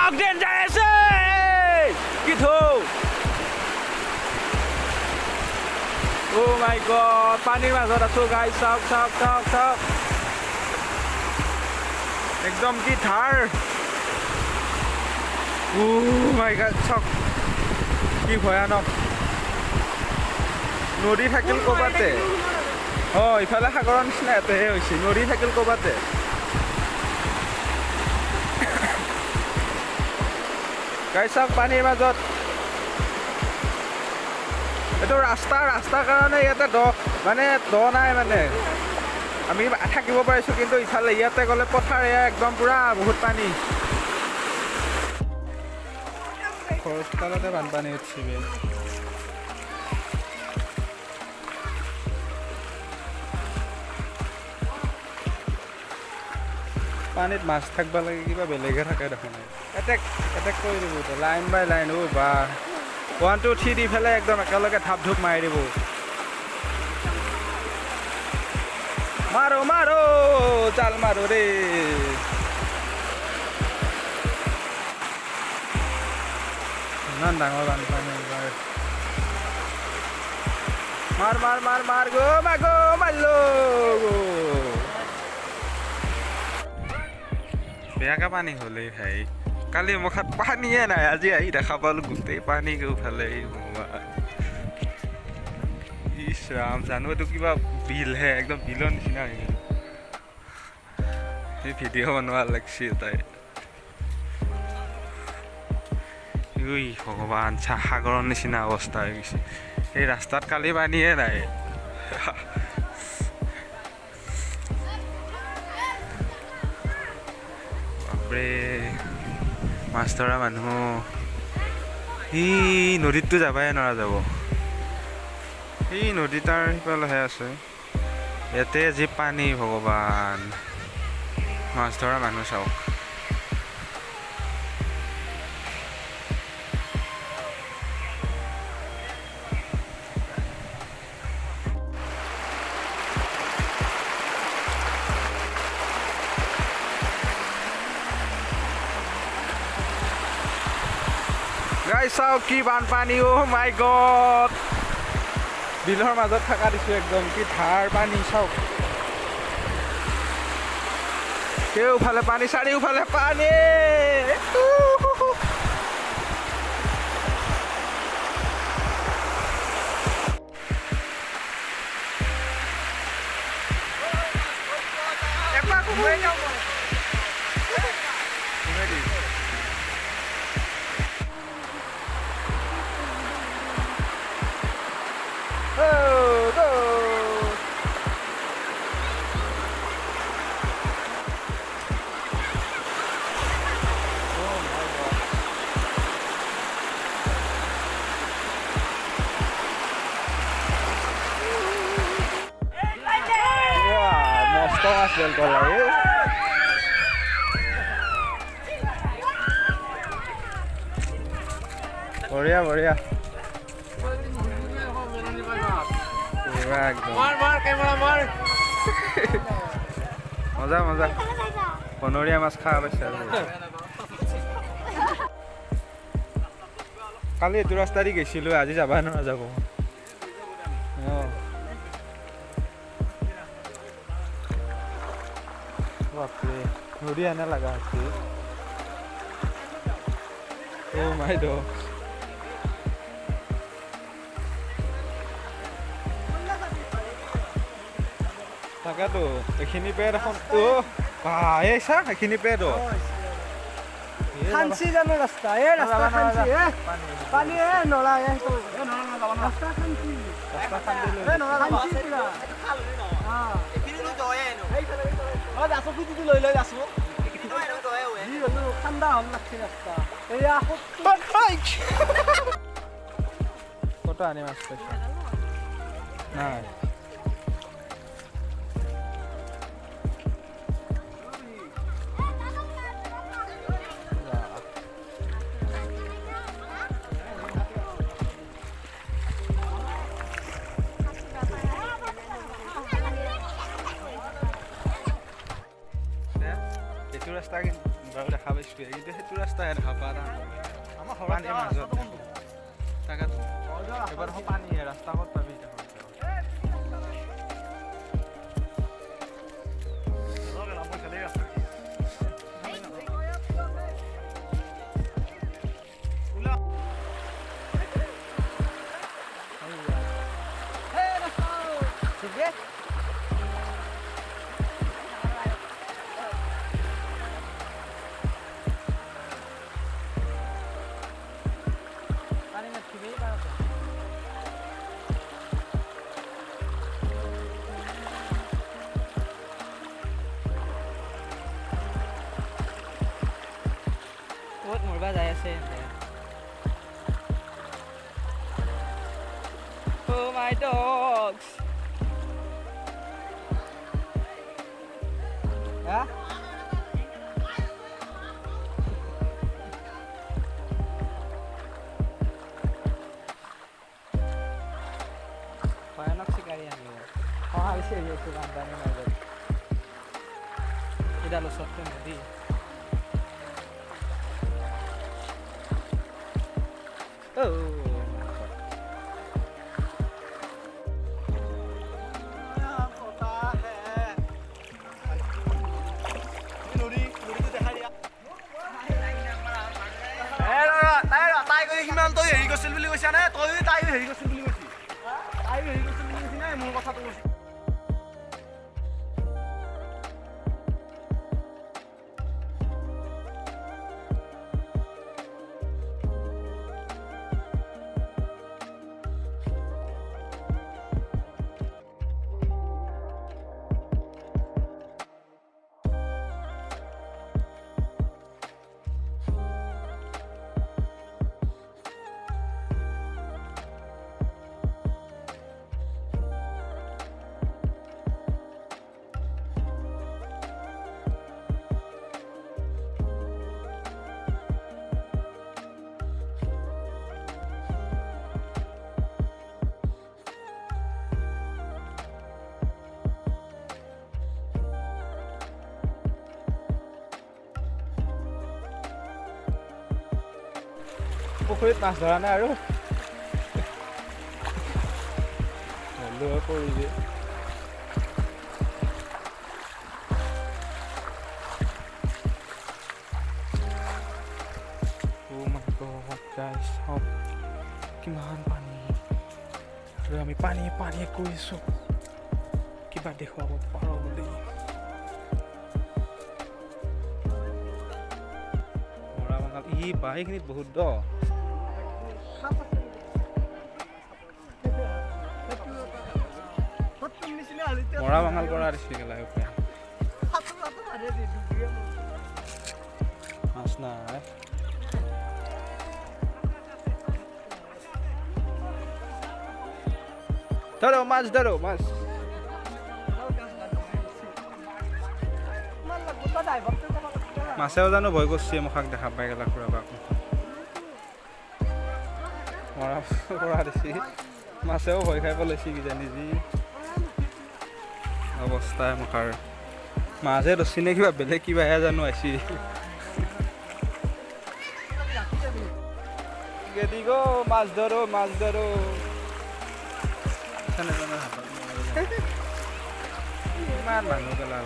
চাওক ডেঞ্জাৰ আছে কি থৌ Oh my god, পানীৰ মাজত আছো গাইজ চাওক চাওক চাওক চাওক একদম কি ধাৰ Oh my god, চাওক কি ভয়ানক নদী থাকিল ক'বাতে ইফালে সাগৰৰ নিচিনা এটাহে হৈছে নদী থাকিল ক'বাতে গাইজ চাওক পানীৰ মাজত এইটো ৰাস্তাৰ কাৰণে ইয়াতে মানে দ নাই মানে আমি থাকিব পাৰিছোঁ কিন্তু ইফালে ইয়াতে গ'লে পথাৰ এয়া একদম পুৰা বহুত পানী খৰচকালতে বানপানী উঠিছে পানীত মাছ থাকিব লাগে কিবা বেলেগে থাকে দেখোন এটেক কৰি দিব লাইন বাই লাইন বা 1 2 3 দি ফেলে একদম একেলগে ধাপ ধুপ মাৰি দিব মাৰো মাৰো জাল মাৰো ৰে ইমান ডাঙৰ বানপানী মাৰ গো মাৰলো বেয়াকে পানী হ'লেই ভাই কালি মুখত পানীয়ে নাই আজি আহি দেখা পালোঁ গোটেই পানী গৌফালে ইছ ৰাম জানো এইটো কিবা বিলহে একদম বিলৰ নিচিনা হৈ গ'ল সেই ভিডিঅ' বনোৱা লাগছি তাই ভগৱান সাগৰৰ নিচিনা অৱস্থা হৈ গৈছে এই ৰাস্তাত কালি পানীয়ে নাই বাপৰে মাছ ধৰা মানুহ সি নদীততো যাবাই নোৱাৰা যাব এই নদী তাৰ সিফালেহে আছে ইয়াতে যি পানী ভগৱান মাছ ধৰা মানুহ চাওক গাইজ চাওক কি বানপানী অ' মাই গড বিলৰ মাজত থকা দিছোঁ একদম কি ধাৰ পানী চাওক কেওফালে পানী চাৰিওফালে পানী Del Colay. Boriya. Mar camera mar. Maza. Honoria mas kha paisa. Kali etu rasta di geisilu aji jaba nora jabo. বাপরে নদী আনা লাগা আছে ও মাই গড তাকাতো এখিনি পেট এখন ও এই চা এখিনি পেট খানছি জানো রাস্তা রাস্তা খানছি পানি নলা রাস্তা খানছি নলা খানছি পুরা এখিনি লৈ যায় এনো যাছো কি লৈ যাছো ঠাণ্ডা হল লাগছে রাস্তা এয়া কত আনি মাছ পাইছে নাই রাস্তা বাৰু দেখা পাইছোঁ কিন্তু সেইটো ৰাস্তাই দেখা পোৱা নাই আমাৰ পানীৰ মাজত তাকেতো এবাৰ পানীয়ে ৰাস্তা ক'ত পাবি ক'ত মৰবা যাই আছে Oh my dogs হা ভয়ানক চিকাৰী আনিব সহায় চিৰি আছোঁ বানপানীৰ মাজত এডাল ওচৰতে নদী তই হেৰি কৰিছিল বুলি কৈছা নে তই তাই হেৰি কৰিছিল বুলি কৈছি তাই হেৰি কৰিছিল বুলি কৈছি নাই মোৰ কথাটো কৈছি পুখুৰীত মাছ ধৰা নাই আৰু পৰিবি কিমান পানী আৰু আমি পানী কৰিছোঁ কিবা দেখুৱাব পাৰোঁ বুলি মৰা বাঙাল ই বাৰীখিনিত বহুত দ মৰা বাঙাল কৰা দিছে গেলাই উপায় মাছ নাই ধরো মাছ মাছেও জানো ভয় করছি মুখাক দেখা পাই গেলা খুড়াবাক মরা করা দিছি মাছেও ভয় খাই পেলাইছি কিজানি যি অৱস্থাই মুখাৰ মাছে ৰচি নে কিবা বেলেগ কিবাহে জানো আছি গেদিগো মাছ ধৰো ইমান মানুহ পেলাল